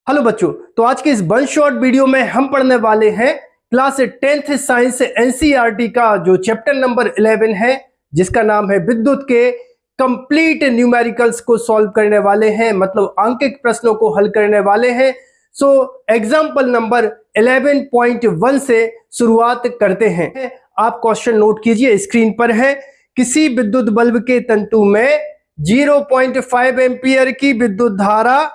Hello बच्चों, तो आज के इस वन शॉट वीडियो में हम पढ़ने वाले हैं क्लास 10th साइंस एनसीईआरटी का जो चैप्टर नंबर 11 है, जिसका नाम है विद्युत के कंप्लीट न्यूमेरिकल्स को सॉल्व करने वाले हैं, मतलब अंकित प्रश्नों को हल करने वाले हैं। सो एग्जाम्पल नंबर 11.1 से शुरुआत करते हैं। आप क्वेश्चन नोट कीजिए, स्क्रीन पर है। किसी विद्युत बल्ब के तंतु में 0.5 एम्पियर की विद्युत धारा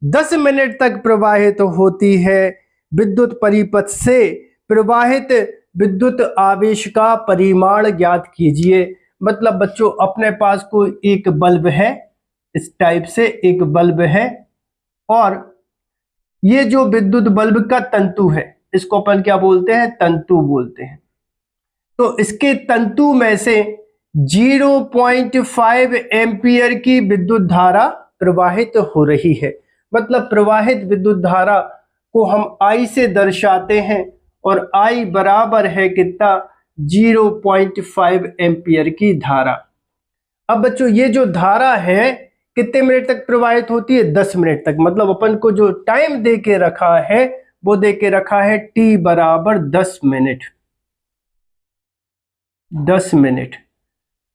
10 मिनट तक प्रवाहित होती है। विद्युत परिपथ से प्रवाहित विद्युत आवेश का परिमाण ज्ञात कीजिए। मतलब बच्चों, अपने पास कोई एक बल्ब है, इस टाइप से एक बल्ब है, और ये जो विद्युत बल्ब का तंतु है, इसको अपन क्या बोलते हैं? तंतु बोलते हैं। तो इसके तंतु में से 0.5 एम्पियर की विद्युत धारा प्रवाहित हो रही है। मतलब प्रवाहित विद्युत धारा को हम I से दर्शाते हैं, और I बराबर है कितना? 0.5 एम्पियर की धारा। अब बच्चों, ये जो धारा है कितने मिनट तक प्रवाहित होती है? 10 मिनट तक। मतलब अपन को जो टाइम दे के रखा है वो दे के रखा है T बराबर 10 मिनट। 10 मिनट।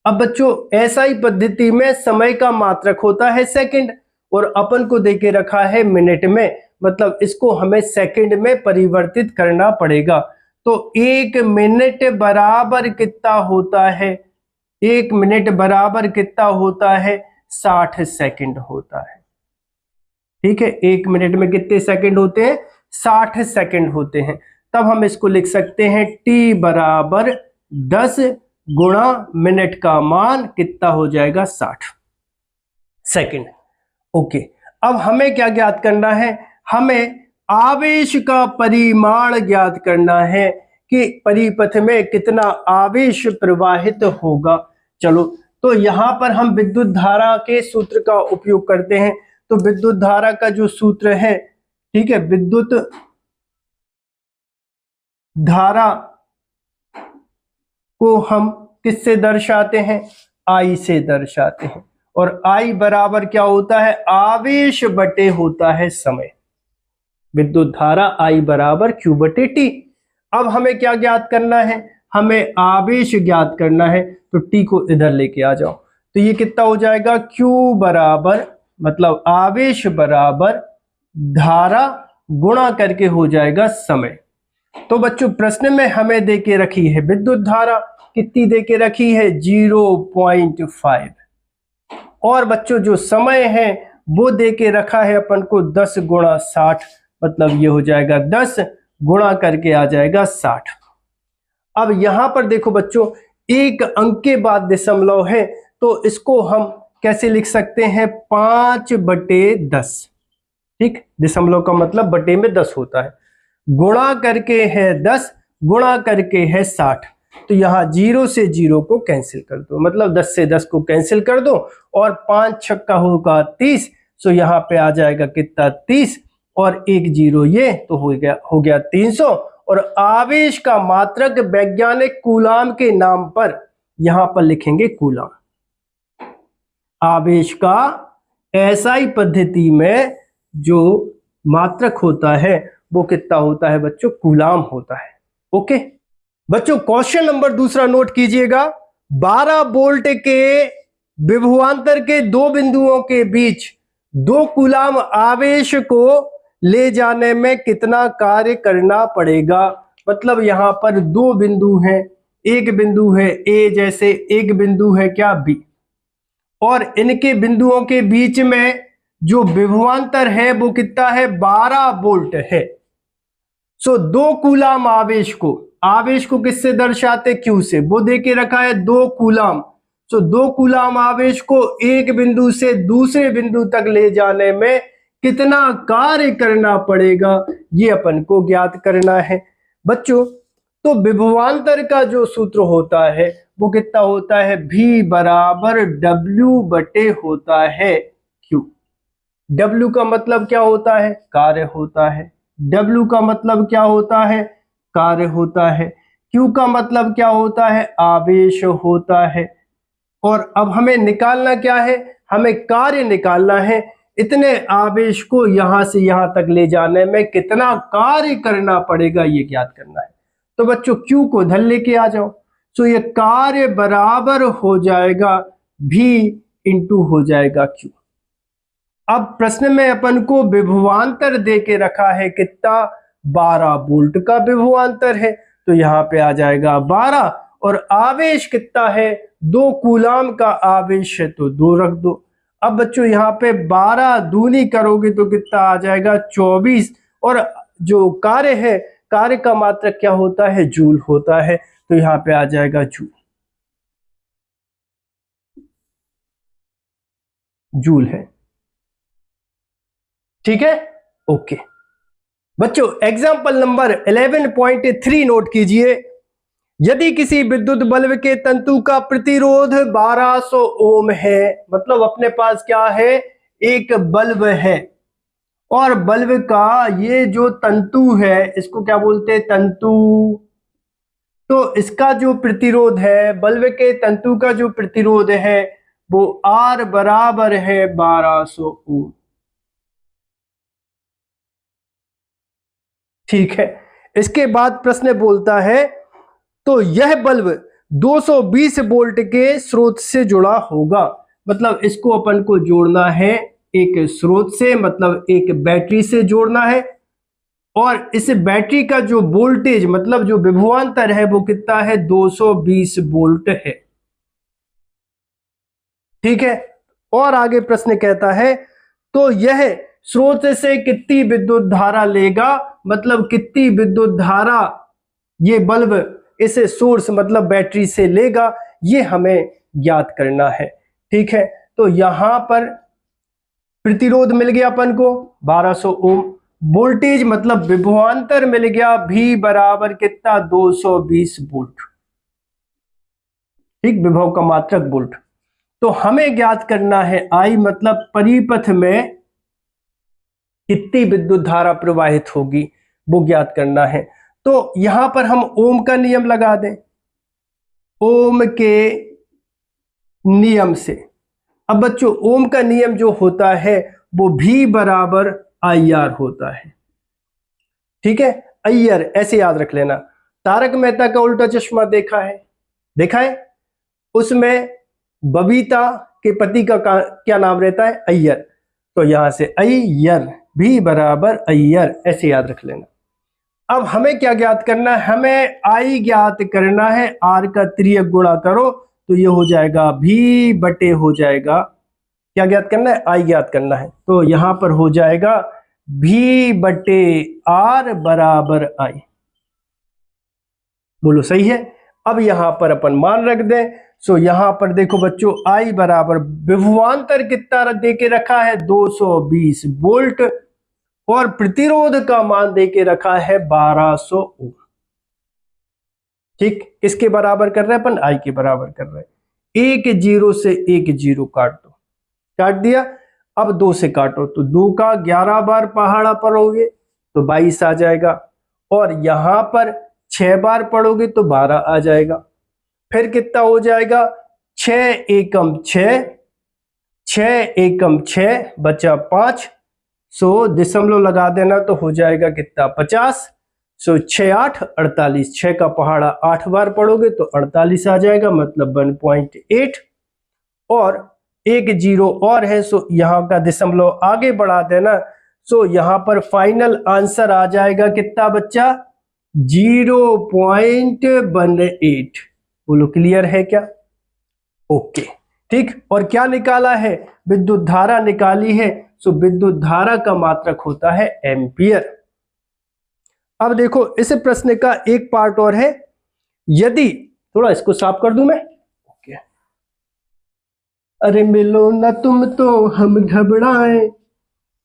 अब बच्चों, SI पद्धति में समय का मात्रक होता है सेकंड, और अपन को देके रखा है मिनट में। मतलब इसको हमें सेकंड में परिवर्तित करना पड़ेगा। तो 1 मिनट बराबर कितना होता है? 1 मिनट बराबर कितना होता है? 60 सेकंड होता है। ठीक है, 1 मिनट में कितने सेकंड होते हैं? 60 सेकंड होते हैं। तब हम इसको लिख सकते हैं T बराबर 10 गुणा मिनट का मान कितना हो जाएगा? 60 सेकंड। ओके, अब हमें क्या ज्ञात करना है? हमें आवेश का परिमाण ज्ञात करना है कि परिपथ में कितना आवेश प्रवाहित होगा। चलो, तो यहां पर हम विद्युत धारा के सूत्र का उपयोग करते हैं। तो विद्युत धारा का जो सूत्र है, ठीक है, विद्युत धारा को हम किससे दर्शाते हैं? I से दर्शाते हैं। और I बराबर क्या होता है? आवेश बटे होता है समय। विद्युत धारा I बराबर Q बटे T। अब हमें क्या ज्ञात करना है? हमें आवेश ज्ञात करना है। तो T को इधर लेके आ जाओ। तो ये कितना हो जाएगा? Q बराबर, मतलब आवेश बराबर धारा गुणा करके हो जाएगा समय। तो बच्चों, प्रश्न में हमें देके रखी है विद्युत धारा, कितनी देके रखी है? 0.5। और बच्चों, जो समय है वो देके रखा है अपन को 10 गुणा 60। मतलब ये हो जाएगा 10 गुणा करके आ जाएगा 60। अब यहां पर देखो बच्चों, एक अंक के बाद दशमलव है, तो इसको हम कैसे लिख सकते हैं? 5 बटे 10। ठीक, दशमलव का मतलब बटे में 10 होता है। गुणा करके है 10, गुणा करके है 60। तो यहाँ 0 से 0 को कैंसिल कर दो, मतलब 10 से 10 को कैंसिल कर दो, और 5 छक्का होगा 30। सो यहाँ पे आ जाएगा कितना? 30, और 1 0 ये तो हो गया 300। और आवेश का मात्रक वैज्ञानिक कूलाम के नाम पर यहाँ पर लिखेंगे कूलाम। आवेश का SI पद्धति में जो मात्रक होता है वो कितना होता है बच्चों? कूलाम होता है। ओके बच्चों, क्वेश्चन नंबर दूसरा नोट कीजिएगा। 12 वोल्ट के विभवांतर के दो बिंदुओं के बीच 2 कूलाम आवेश को ले जाने में कितना कार्य करना पड़ेगा? मतलब यहां पर 2 बिंदु हैं, एक बिंदु है A, जैसे एक बिंदु है क्या? B, और इनके बिंदुओं के बीच में जो विभवांतर है वो कितना है? 12 वोल्ट है। सो 2 कूलाम आवेश को किससे दर्शाते? Q से। वो दे के रखा है 2 कूलाम। सो 2 कूलाम आवेश को एक बिंदु से दूसरे बिंदु तक ले जाने में कितना कार्य करना पड़ेगा, ये अपन को ज्ञात करना है। बच्चों, तो विभवांतर का जो सूत्र होता है वो कितना होता है? V बराबर W बटे होता है Q। W का मतलब क्या होता है? कार्य होता है। W का मतलब क्या होता है? कार्य होता है। Q का मतलब क्या होता है? आवेश होता है। और अब हमें निकालना क्या है? हमें कार्य निकालना है। इतने आवेश को यहां से यहां तक ले जाने में कितना कार्य करना पड़ेगा ये ज्ञात करना है। तो बच्चों Q को इधर लेके आ जाओ, तो ये कार्य बराबर हो जाएगा V इंटू हो जाएगा Q। अब प्रश्न में अपन को विभवांतर दे के रखा है कितना, 12 वोल्ट का विभवांतर है, तो यहाँ पे आ जाएगा 12, और आवेश कितना है, 2 कूलाम का आवेश है तो 2 रख दो। अब बच्चों यहाँ पे 12 दूनी करोगे तो कितना आ जाएगा 24, और जो कार्य है, कार्य का मात्रक क्या होता है, जूल होता है, तो यहाँ पे आ जाएगा जूल, जूल है। ठीक है, ओके बच्चों, एग्जाम्पल नंबर 11.3 नोट कीजिए। यदि किसी विद्युत बल्ब के तंतु का प्रतिरोध 1200 ओम है, मतलब अपने पास क्या है, एक बल्ब है, और बल्ब का ये जो तंतु है इसको क्या बोलते हैं, तंतु। तो इसका जो प्रतिरोध है, बल्ब के तंतु का जो प्रतिरोध है वो R बराबर है 1200 ओम। ठीक है, इसके बाद प्रश्न बोलता है तो यह बल्ब 220 वोल्ट के स्रोत से जुड़ा होगा, मतलब इसको अपन को जोड़ना है एक स्रोत से, मतलब एक बैटरी से जोड़ना है, और इस बैटरी का जो वोल्टेज मतलब जो विभवांतर है वो कितना है, 220 वोल्ट है। ठीक है, और आगे प्रश्न कहता है तो यह स्रोत से कितनी विद्युत धारा लेगा, मतलब कितनी विद्युत धारा ये बल्ब इस सोर्स मतलब बैटरी से लेगा, ये हमें ज्ञात करना है। ठीक है, तो यहां पर प्रतिरोध मिल गया अपन को 1200 ओम, वोल्टेज मतलब विभवांतर मिल गया V बराबर कितना, 220 वोल्ट। ठीक, विभव का मात्रक वोल्ट। तो हमें ज्ञात करना है I मतलब परिपथ में कितनी विद्युत धारा प्रवाहित होगी, वो ज्ञात करना है। तो यहां पर हम ओम का नियम लगा दें, ओम के नियम से। अब बच्चों ओम का नियम जो होता है वो V बराबर IR होता है। ठीक है, IR ऐसे याद रख लेना। तारक मेहता का उल्टा चश्मा देखा है, देखा है, उसमें बबीता के पति का क्या नाम रहता है, अय्यर, तो यहां से अय्यर, V बराबर अय्यर, ऐसे याद रख लेना। अब हमें क्या ज्ञात करना है, हमें I ज्ञात करना है, R का त्रियक गुणा करो तो ये हो जाएगा V बटे हो जाएगा, क्या ज्ञात करना है, I ज्ञात करना है, तो यहां पर हो जाएगा V बटे R बराबर I। बोलो सही है। अब यहां पर अपन मान रख दें, सो यहां पर देखो बच्चों I बराबर विभवांतर कितना दे के रखा है, 220 वोल्ट, और प्रतिरोध का मान दे के रखा है 1200 ओम। ठीक, किसके बराबर कर रहे हैं अपन, I के बराबर कर रहे हैं। एक जीरो से एक जीरो काट दो, काट दिया। अब 2 से काटो तो 2 का 11 बार पहाड़ा पढ़ोगे तो 22 आ जाएगा, और यहां पर 6 बार पढ़ोगे तो 12 आ जाएगा। फिर कितना हो जाएगा, 6 एकम 6, 6 एकम 6 बचा 5, सो दशमलव लगा देना तो हो जाएगा कितना, 50। सो 6 8 48, 6 का पहाड़ा 8 बार पढ़ोगे तो 48 आ जाएगा, मतलब 1.8, और एक जीरो और है, सो यहाँ का दशमलव आगे बढ़ा देना, सो यहाँ पर फाइनल आंसर आ जाएगा कितना बच्चा, 0.18। बोलो क्लियर है क्या, ओके। ठीक, और क्या निकाला है, विद्युत धारा निकाली है, सो विद्युत धारा का मात्रक होता है एम्पियर। अब देखो इस प्रश्न का एक पार्ट और है, यदि, थोड़ा इसको साफ कर दूं मैं, ओके। अरे मिलो ना तुम तो हम घबराए,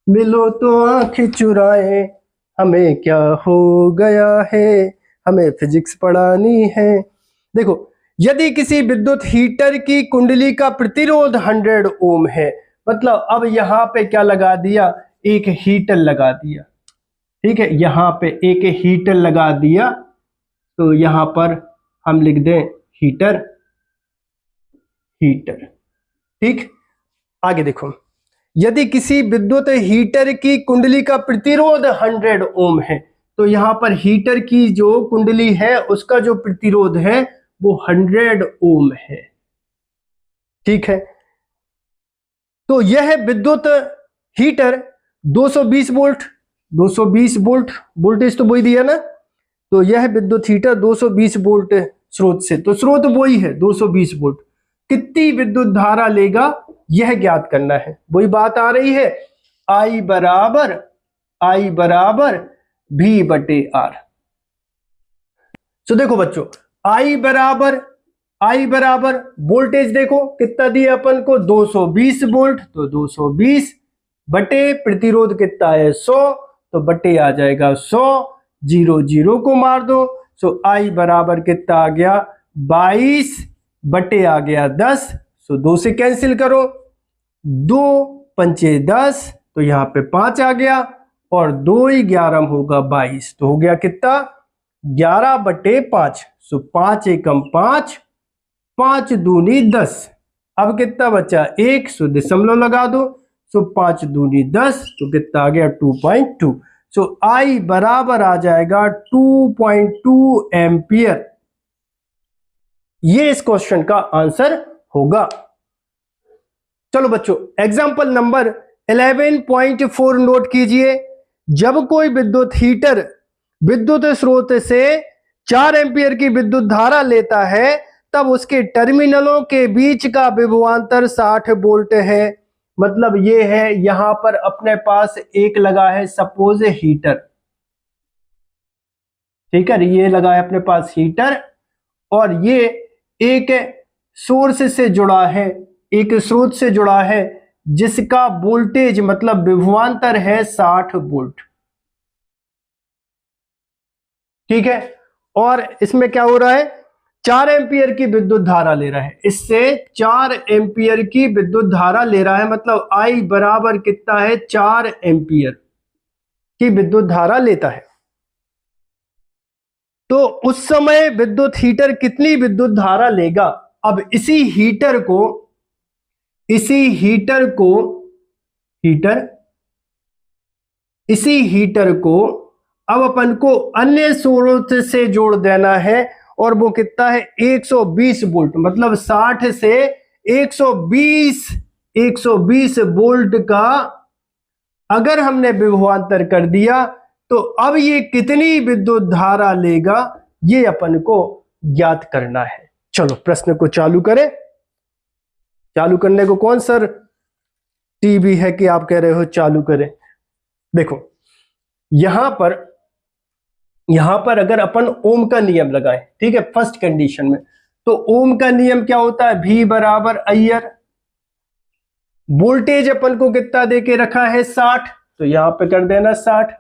मिलो तो आंखें चुराए, हमें क्या हो गया है, हमें फिजिक्स पढ़ानी है। देखो, यदि किसी विद्युत हीटर की कुंडली का प्रतिरोध 100 ओम है, मतलब अब यहाँ पे क्या लगा दिया, एक हीटर लगा दिया। ठीक है, यहाँ पे एक हीटर लगा दिया, तो यहाँ पर हम लिख दें हीटर, हीटर। ठीक, आगे देखो, यदि किसी विद्युत हीटर की कुंडली का प्रतिरोध 100 ओम है, तो यहां पर हीटर की जो कुंडली है उसका जो प्रतिरोध है वो 100 ओम है। ठीक है, तो यह विद्युत हीटर 220 वोल्ट, 220 वोल्ट वोल्टेज तो वही दिया ना, तो यह विद्युत हीटर 220 वोल्ट स्रोत से, तो स्रोत वही है 220 वोल्ट, कितनी विद्युत धारा लेगा यह ज्ञात करना है। वही बात आ रही है, I बराबर V बटे R। तो देखो बच्चों, I बराबर वोल्टेज देखो कितना दिया अपन को 220 वोल्ट, तो 220 बटे प्रतिरोध कितना है 100, तो बटे आ जाएगा 100, 0 0 को मार दो, सो I बराबर कितना आ गया 22 बटे आ गया 10, सो 2 से कैंसिल करो, 2 पंचे 10, तो यहाँ पे 5 आ गया, और 2 ही 11 होगा 22, तो हो गया कितना 11 बटे 5, सो 5 एकम 5, 5 दूनी 10, अब कितना बचा 1, सो दशमलव लगा दो, सो 5 दूनी 10, तो कितना आ गया 2.2, सो I बराबर आ जाएगा 2.2 एम्पियर। ये इस क्वेश्चन का आंसर होगा। चलो बच्चों, एग्जांपल नंबर 11.4 नोट कीजिए। जब कोई विद्युत हीटर विद्युत स्रोत से 4 एम्पियर की विद्युत धारा लेता है, तब उसके टर्मिनलों के बीच का विभवांतर 60 वोल्ट है। मतलब ये है, यहां पर अपने पास एक लगा है सपोज हीटर, ठीक है, ये लगा है अपने पास हीटर, और ये एक सोर्स से जुड़ा है, एक स्रोत से जुड़ा है, जिसका वोल्टेज मतलब विभवांतर है 60 वोल्ट। ठीक है, और इसमें क्या हो रहा है 4 एम्पियर की विद्युत धारा ले रहा है, इससे 4 एम्पियर की विद्युत धारा ले रहा है, मतलब I बराबर कितना है 4 एम्पियर की विद्युत धारा लेता है। तो उस समय विद्युत हीटर कितनी विद्युत धारा लेगा। अब इसी हीटर को अब अपन को अन्य स्रोत से जोड़ देना है, और वो कितना है 120 वोल्ट, मतलब 60 से 120 वोल्ट का अगर हमने विभवांतर कर दिया, तो अब ये कितनी विद्युत धारा लेगा ये अपन को ज्ञात करना है। चलो प्रश्न को चालू करें। चालू करने को कौन सर टीवी है कि आप कह रहे हो चालू करें। देखो यहां पर अगर अपन ओम का नियम लगाएं, ठीक है, फर्स्ट कंडीशन में, तो ओम का नियम क्या होता है V बराबर IR। वोल्टेज अपन को कितना देके रखा है 60, तो यहां पे कर देना 60,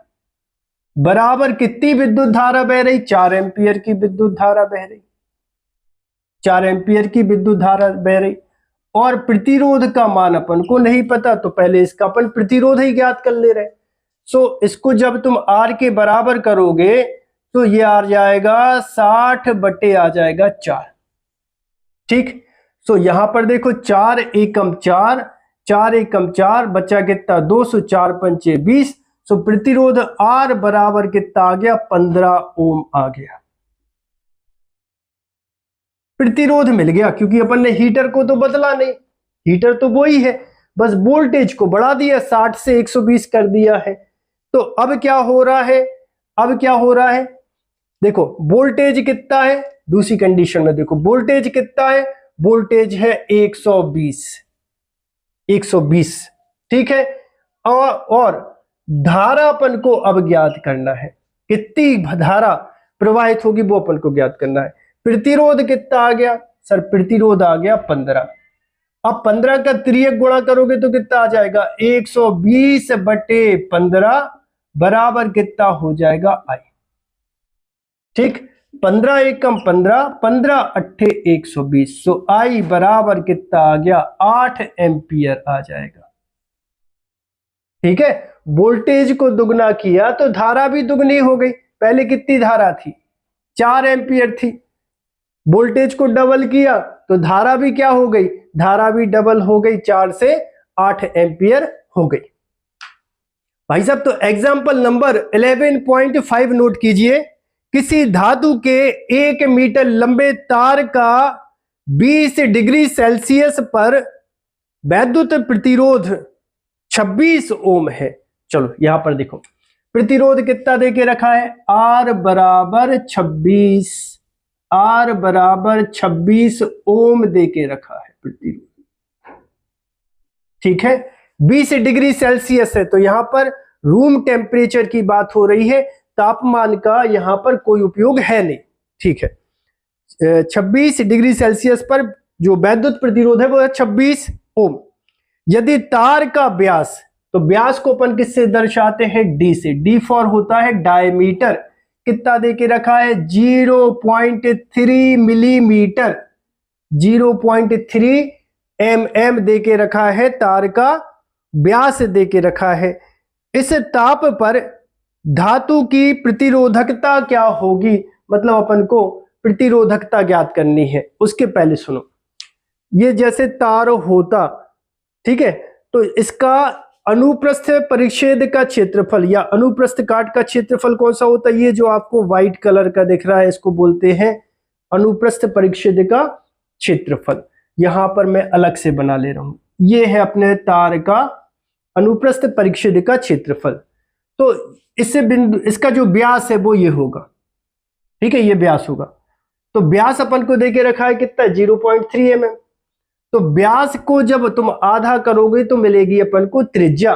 बराबर कितनी विद्युत धारा बह रही 4 एम्पियर की विद्युत धारा बह रही, 4 एम्पियर की विद्युत धारा बह रही। और प्रतिरोध का मान अपन को नहीं पता, तो पहले इसका अपन प्रतिरोध ही ज्ञात कर ले रहे। सो इसको जब तुम R के बराबर करोगे तो ये आ जाएगा 60 बटे आ जाएगा 4। ठीक, सो यहां पर देखो 4 एकम 4, 4 एकम 4, बचा कितना 200, 4 पंचे 20, सो प्रतिरोध R बराबर कितना आ गया 15 ओम आ गया। प्रतिरोध मिल गया, क्योंकि अपन ने हीटर को तो बदला नहीं, हीटर तो वही है, बस वोल्टेज को बढ़ा दिया, 60 से 120 कर दिया है। तो अब क्या हो रहा है, देखो वोल्टेज कितना है, दूसरी कंडीशन में देखो वोल्टेज कितना है, वोल्टेज है 120, ठीक है, और धारा अपन को अब ज्ञात करना है, कितनी धारा प्रवाहित होगी वो अपन को ज्ञात करना है। प्रतिरोध कितना आ गया सर, प्रतिरोध आ गया 15। अब 15 का त्रियक गुणा करोगे तो कितना आ जाएगा 120 बटे 15 बराबर कितना हो जाएगा I। ठीक, 15 एकम 15, 15 अट्ठे 120, सो I बराबर कितना आ गया 8 एम्पियर आ जाएगा। ठीक है, वोल्टेज को दुगना किया तो धारा भी दुगनी हो गई। पहले कितनी धारा थी 4 एम्पियर थी, वोल्टेज को डबल किया तो धारा भी क्या हो गई, धारा भी डबल हो गई, 4 से 8 एम्पियर हो गई। भाई साहब तो एग्जाम्पल नंबर 11.5 नोट कीजिए। किसी धातु के 1 मीटर लंबे तार का 20 डिग्री सेल्सियस पर वैद्युत प्रतिरोध 26 ओम है। चलो यहां पर देखो प्रतिरोध कितना देके रखा है, R बराबर 26, R बराबर 26 ओम देके रखा है प्रतिरोध। ठीक है, 20 डिग्री सेल्सियस है तो यहां पर रूम टेम्परेचर की बात हो रही है, तापमान का यहां पर कोई उपयोग है नहीं। ठीक है, 26 डिग्री सेल्सियस पर जो वैद्युत प्रतिरोध है वो है 26 ओम। यदि तार का व्यास, तो व्यास को अपन किससे दर्शाते हैं, D से। D फॉर होता है डायमीटर, कितना देके रखा है 0.3 मिलीमीटर, 0.3 mm देके रखा है, तार का व्यास देके रखा है। इस ताप पर धातु की प्रतिरोधकता क्या होगी, मतलब अपन को प्रतिरोधकता ज्ञात करनी है। उसके पहले सुनो, ये जैसे तार होता, ठीक है, तो इसका अनुप्रस्थ परिच्छेद का क्षेत्रफल या अनुप्रस्थ काट का क्षेत्रफल कौन सा होता है, ये जो आपको व्हाइट कलर का दिख रहा है इसको बोलते हैं अनुप्रस्थ परिच्छेद का क्षेत्रफल। यहां पर मैं अलग से बना ले रहा हूं, ये है अपने तार का अनुप्रस्थ परिच्छेद का क्षेत्रफल। तो इससे बिंदु, इसका जो व्यास है वो ये होगा, ठीक है, ये व्यास होगा। तो व्यास अपन को देके रखा है कितना, 0.3 mm। तो व्यास को जब तुम आधा करोगे तो मिलेगी अपन को त्रिज्या।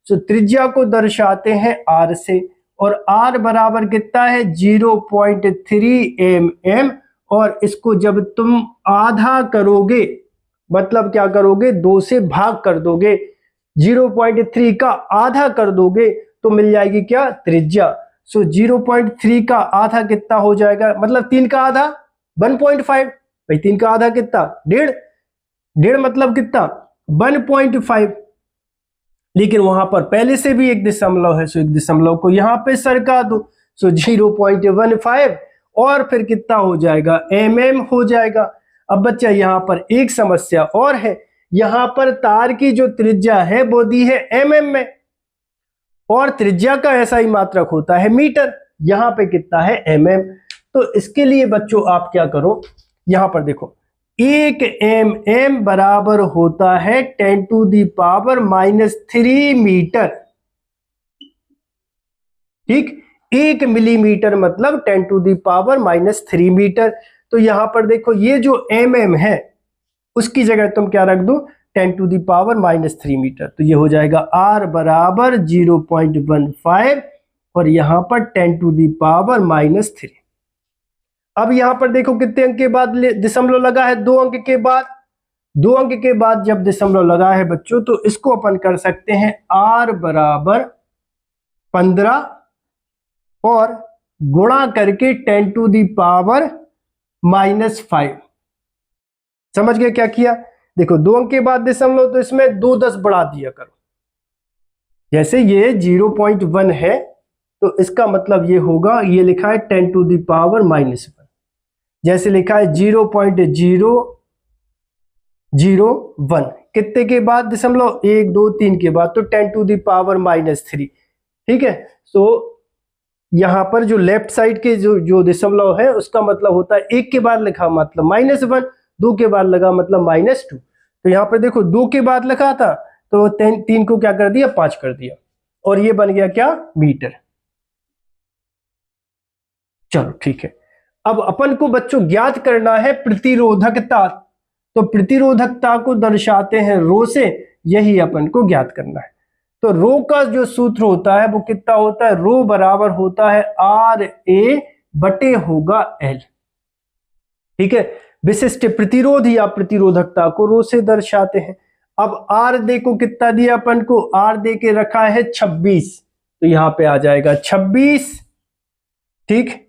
तो त्रिज्या को दर्शाते हैं R से, और R बराबर कितना है 0.3 mm। और इसको जब तुम आधा करोगे, मतलब क्या करोगे, 2 से भाग कर दोगे, 0.3 का आधा कर दोगे तो मिल जाएगी क्या, त्रिज्या। सो 0.3 का आधा कितना हो जाएगा, मतलब 3 का आधा 1.5। भाई 3 का आधा कितना, 1.5 मतलब कितना 1.5। लेकिन वहां पर पहले से भी एक दशमलव है, सो एक दशमलव को यहां पे सरका दो, सो 0.15 और फिर कितना हो जाएगा, mm हो जाएगा। अब बच्चा यहां पर एक समस्या और है, यहां पर तार की जो त्रिज्या है वो दी है mm में, और त्रिज्या का ऐसा ही मात्रक होता है मीटर, यहां पे कितना है mm। तो इसके लिए बच्चों आप क्या करो, यहां पर देखो 1 mm बराबर होता है 10⁻³ मीटर। ठीक, 1 मिलीमीटर मतलब 10⁻³ मीटर। तो यहां पर देखो ये जो mm है उसकी जगह तुम क्या रख दो, 10⁻³ मीटर। तो ये हो जाएगा R बराबर 0.15 और यहां पर 10⁻³ अब यहां पर देखो कितने अंक के बाद दशमलव लगा है, 2 अंक के बाद। 2 अंक के बाद जब दशमलव लगा है बच्चों, तो इसको अपन कर सकते हैं R बराबर 15 और गुणा करके 10⁻⁻5। समझ गए क्या किया, देखो 2 अंक के बाद दशमलव, तो इसमें 2 10 बढ़ा दिया करो। जैसे ये 0.1 है तो इसका मतलब ये होगा, ये लिखा है 10⁻⁻1, जैसे लिखा है 0.001 कितने के बाद दशमलव, 1 2 3 के बाद, तो 10⁻⁻3। ठीक है, तो यहां पर जो लेफ्ट साइड के जो दशमलव है उसका मतलब होता है 1 के बाद लिखा मतलब -1, 2 के बाद लगा मतलब -2। तो यहां पर देखो 2 के बाद लिखा था तो 3 को क्या कर दिया, 5 कर दिया, और ये बन गया क्या, मीटर। चलो ठीक है, अब अपन को बच्चों ज्ञात करना है प्रतिरोधकता। तो प्रतिरोधकता को दर्शाते हैं रो से, यही अपन को ज्ञात करना है। तो रो का जो सूत्र होता है वो कितना होता है, रो बराबर होता है RA बटे होगा L। ठीक है, विशिष्ट प्रतिरोध या प्रतिरोधकता को रो से दर्शाते हैं। अब R देखो कितना दिया अपन को, R दे के रखा है 26, तो यहां पे आ जाएगा 26, ठीक,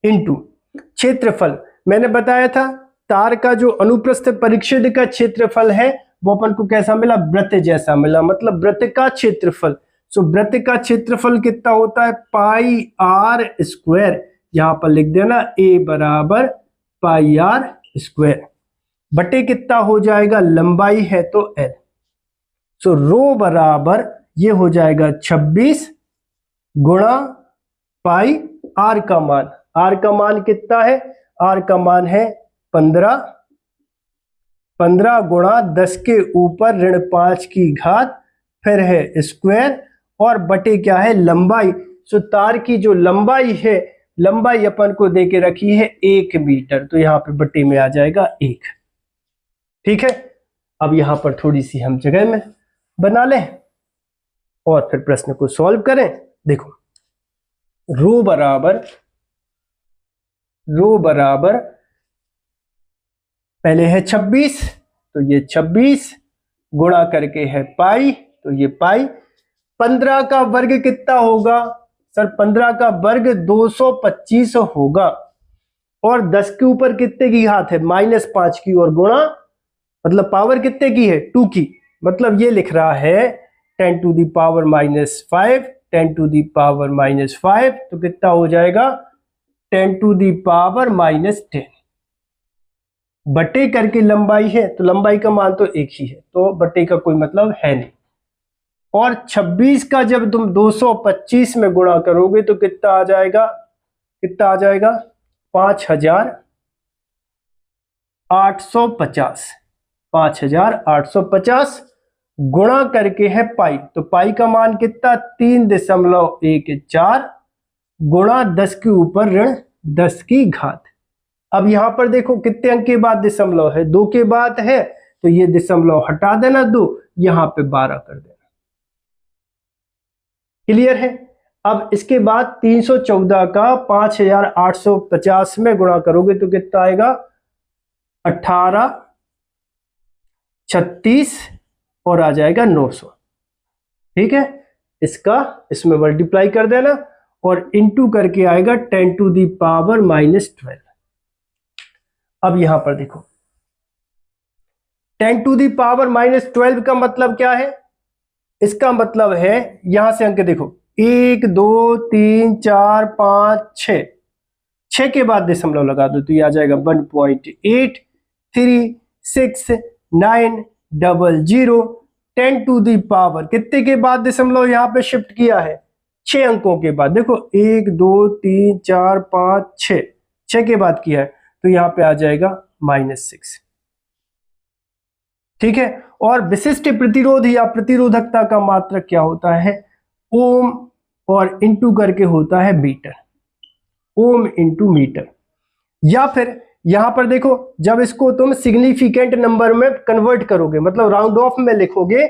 इंटू क्षेत्रफल। मैंने बताया था तार का जो अनुप्रस्थ परिच्छेद का क्षेत्रफल है वो अपन को कैसा मिला, वृत्त जैसा मिला, मतलब वृत्त का क्षेत्रफल। सो वृत्त का क्षेत्रफल कितना होता है, πr²। यहां पर लिख देना A बराबर πr² बटे कितना हो जाएगा, लंबाई है तो L। सो रो बराबर ये हो जाएगा 26 गुणा पाई आर का मान। आर का मान कितना है? आर का मान है 15। 15 गुणा 10 के ऊपर ऋण 5 की घात, फिर है स्क्वायर और बटे क्या है? लंबाई। सो तार की जो लंबाई है, लंबाई अपन को दे के रखी है 1 मीटर, तो यहां पे बटे में आ जाएगा 1। ठीक है, अब यहां पर थोड़ी सी हम जगह में बना लें और फिर प्रश्न को सॉल्व करें। देखो रो बराबर पहले है 26, तो ये 26 गुणा करके है पाई, तो ये पाई। 15 का वर्ग कितना होगा सर? 15 का वर्ग 225 होगा और 10 के ऊपर कितने की घात है? -5 की, और गुणा मतलब पावर कितने की है? 2 की। मतलब ये लिख रहा है 10 to the power -5, 10 to the power -5, तो कितना हो जाएगा? 10 टू द पावर -10 बटे करके लंबाई है, तो लंबाई का मान तो एक ही है, तो बटे का कोई मतलब है नहीं। और 26 का जब तुम 225 में गुणा करोगे तो कितना आ जाएगा? कितना आ जाएगा? 5850। 5850 गुणा करके है पाई, तो पाई का मान कितना? 3.14 गुणा 10 के ऊपर ऋण 10 की घात। अब यहां पर देखो कितने अंक के बाद दशमलव है? 2 के बाद है, तो ये दशमलव हटा देना 2, यहां पे 12 कर देना। क्लियर है? अब इसके बाद 314 का 5850 में गुणा करोगे तो कितना आएगा? 18, 36 और आ जाएगा 900। ठीक है, इसका इसमें मल्टीप्लाई कर देना और इनटू करके आएगा 10 टू द पावर -12। अब यहां पर देखो 10 टू द पावर -12 का मतलब क्या है? इसका मतलब है, यहां से अंक देखो 1 2 3 4 5 6, 6 के बाद दशमलव लगा दो तो ये आ जाएगा 1.836900। 10 टू दी पावर कितने के बाद दशमलव यहां पे शिफ्ट किया है? 6 अंकों के बाद। देखो 1 2 3 4 5 6, 6 के बाद किया है, तो यहां पे आ जाएगा -6। ठीक है, और विशिष्ट प्रतिरोध या प्रतिरोधकता का मात्रक क्या होता है? ओम और इंटू करके होता है मीटर। Ohm into metre. या फिर यहां पर देखो जब इसको तुम सिग्निफिकेंट नंबर में कन्वर्ट करोगे, मतलब राउंड ऑफ में लिखोगे,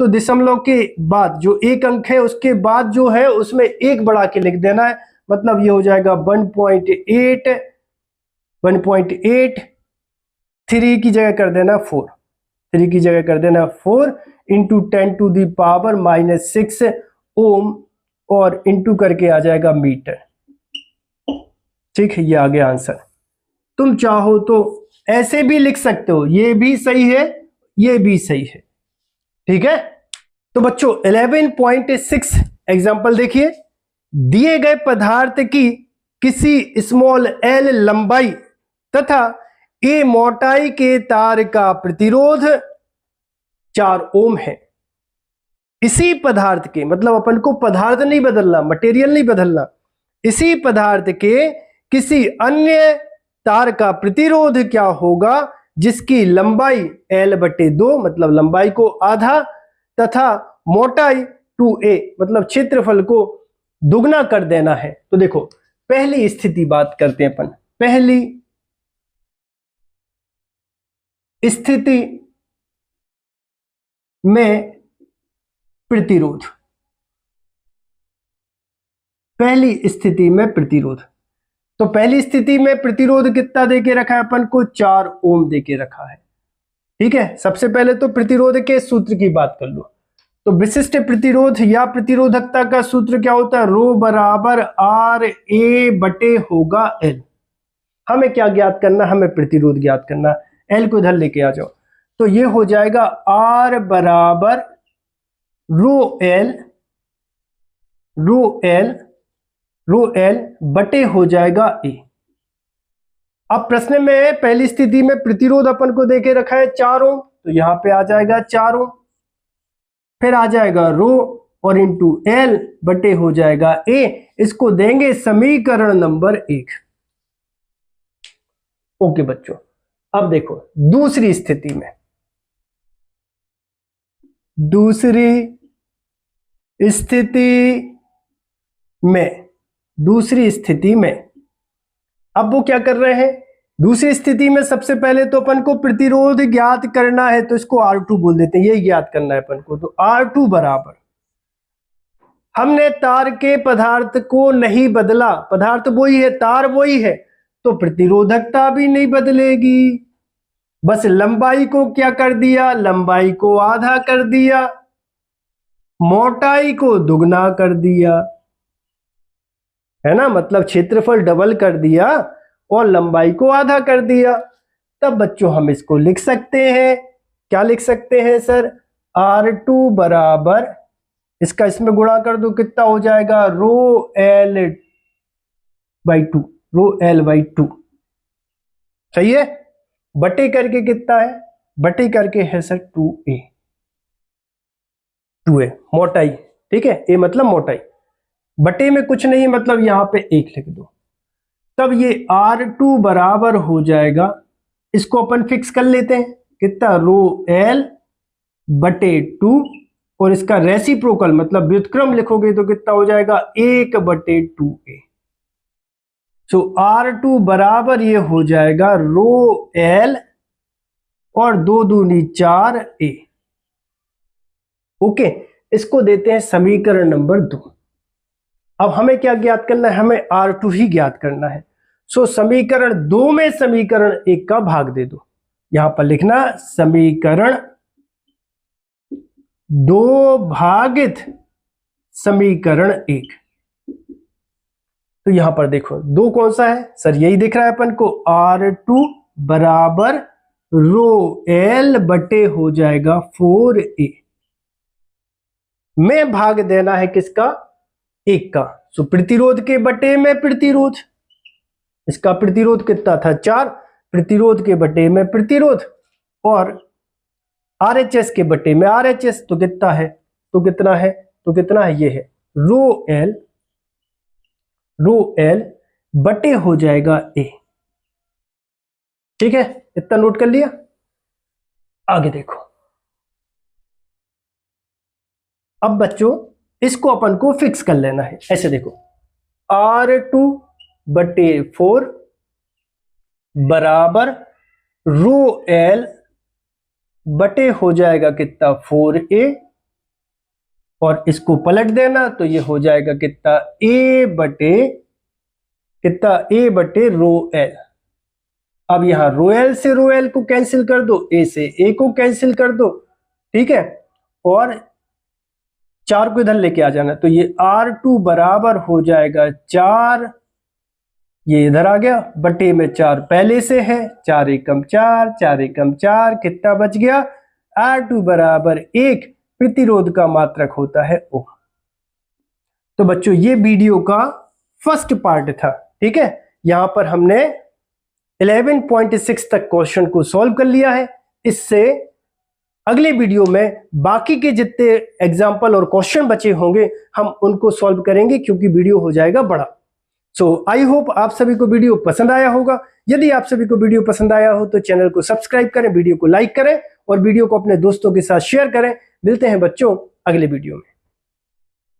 तो दशमलव के बाद जो एक अंक है उसके बाद जो है उसमें एक बढ़ा के लिख देना है। मतलब ये हो जाएगा 1.8, 1.8, 3 की जगह कर देना 4, 3 की जगह कर देना 4 इंटू 10 टू दी पावर -6 ओम और इंटू करके आ जाएगा मीटर। ठीक है, ये आ गया आंसर। तुम चाहो तो ऐसे भी लिख सकते हो, ये भी सही है, ये भी सही है। ठीक है, तो बच्चों 11.6 एग्जाम्पल देखिए। दिए गए पदार्थ की किसी स्मॉल एल लंबाई तथा ए मोटाई के तार का प्रतिरोध 4 ओम है। इसी पदार्थ के, मतलब अपन को पदार्थ नहीं बदलना, मटेरियल नहीं बदलना, इसी पदार्थ के किसी अन्य तार का प्रतिरोध क्या होगा जिसकी लंबाई L/2, मतलब लंबाई को आधा, तथा मोटाई 2a, मतलब क्षेत्रफल को दुगना कर देना है। तो देखो पहली स्थिति बात करते हैं अपन। पहली स्थिति में प्रतिरोध, पहली स्थिति में प्रतिरोध, तो पहली स्थिति में प्रतिरोध कितना देके रखा है अपन को? 4 ओम देके रखा है। ठीक है, सबसे पहले तो प्रतिरोध के सूत्र की बात कर लो। तो विशिष्ट प्रतिरोध या प्रतिरोधकता का सूत्र क्या होता है? रो बराबर आर ए बटे होगा एल। हमें क्या ज्ञात करना? हमें प्रतिरोध ज्ञात करना। एल को इधर लेके आ जाओ, तो ये हो जाएगा आर बराबर रो एल बटे हो जाएगा ए। अब प्रश्न में पहली स्थिति में प्रतिरोध अपन को देके रखा है 4 ओम, तो यहां पे आ जाएगा 4 ओम। फिर आ जाएगा रो और इंटू एल बटे हो जाएगा ए। इसको देंगे समीकरण नंबर 1। ओके बच्चों, अब देखो दूसरी स्थिति में, दूसरी स्थिति में अब वो क्या कर रहे हैं, दूसरी स्थिति में सबसे पहले तो अपन को प्रतिरोध ज्ञात करना है, तो इसको R2 बोल देते हैं, यही ज्ञात करना है अपन को। तो R2 बराबर, हमने तार के पदार्थ को नहीं बदला, पदार्थ वही है, तार वही है, तो प्रतिरोधकता भी नहीं बदलेगी, बस लंबाई को क्या कर दिया, लंबाई को आधा कर दिया, मोटाई को दुगना कर दिया, है ना, मतलब क्षेत्रफल डबल कर दिया और लंबाई को आधा कर दिया। तब बच्चों हम इसको लिख सकते हैं, क्या लिख सकते हैं सर, R2 बराबर, इसका इसमें गुणा कर दो, कितना हो जाएगा, रो एल बाई टू, सही है, बटे करके कितना है, बटे करके है सर 2a मोटाई, ठीक है, ए मतलब मोटाई, बटे में कुछ नहीं, मतलब यहां पे 1 लिख दो। तब ये R2 बराबर हो जाएगा, इसको अपन फिक्स कर लेते हैं, कितना, रो एल बटे 2, और इसका रेसिप्रोकल मतलब व्युत्क्रम लिखोगे तो कितना हो जाएगा, 1 बटे 2a। सो R2 बराबर ये हो जाएगा रो एल और 2 दूनी 4a। ओके, इसको देते हैं समीकरण नंबर 2। अब हमें क्या ज्ञात करना है, हमें R2 ही ज्ञात करना है। सो समीकरण 2 में समीकरण 1 का भाग दे दो, यहां पर लिखना समीकरण 2 भागित समीकरण 1। तो यहां पर देखो 2 कौन सा है सर, यही दिख रहा है अपन को, R2 बराबर रो एल बटे हो जाएगा 4a, में भाग देना है किसका, 1 का। सो प्रतिरोध के बटे में प्रतिरोध, इसका प्रतिरोध कितना था 4, प्रतिरोध के बटे में प्रतिरोध, और RHS के बटे में RHS, तो कितना है, ये है रो एल बटे हो जाएगा a, ठीक है, इतना नोट कर लिया। आगे देखो, अब बच्चों इसको अपन को फिक्स कर लेना है, ऐसे देखो, R2 बटे 4 बराबर रो एल बटे हो जाएगा कितना, 4a, और इसको पलट देना तो ये हो जाएगा कितना, a बटे रो एल। अब यहां रो एल से रो एल को कैंसिल कर दो, a से a को कैंसिल कर दो, ठीक है, और 4 को इधर लेके आ जाना, तो ये R2 बराबर हो जाएगा 4, ये इधर आ गया, बटे में 4 पहले से है, 4 एकम 4, कितना बच गया, R2 बराबर 1, प्रतिरोध का मात्रक होता है ओम। तो बच्चों ये वीडियो का फर्स्ट पार्ट था, ठीक है, यहां पर हमने 11.6 तक क्वेश्चन को सॉल्व कर लिया है। इससे अगले वीडियो में बाकी के जितने एग्जाम्पल और क्वेश्चन बचे होंगे हम उनको सॉल्व करेंगे, क्योंकि वीडियो हो जाएगा बड़ा। सो आई होप आप सभी को वीडियो पसंद आया होगा। यदि आप सभी को वीडियो पसंद आया हो तो चैनल को सब्सक्राइब करें, वीडियो को लाइक करें और वीडियो को अपने दोस्तों के साथ शेयर करें। मिलते हैं बच्चों अगले वीडियो में।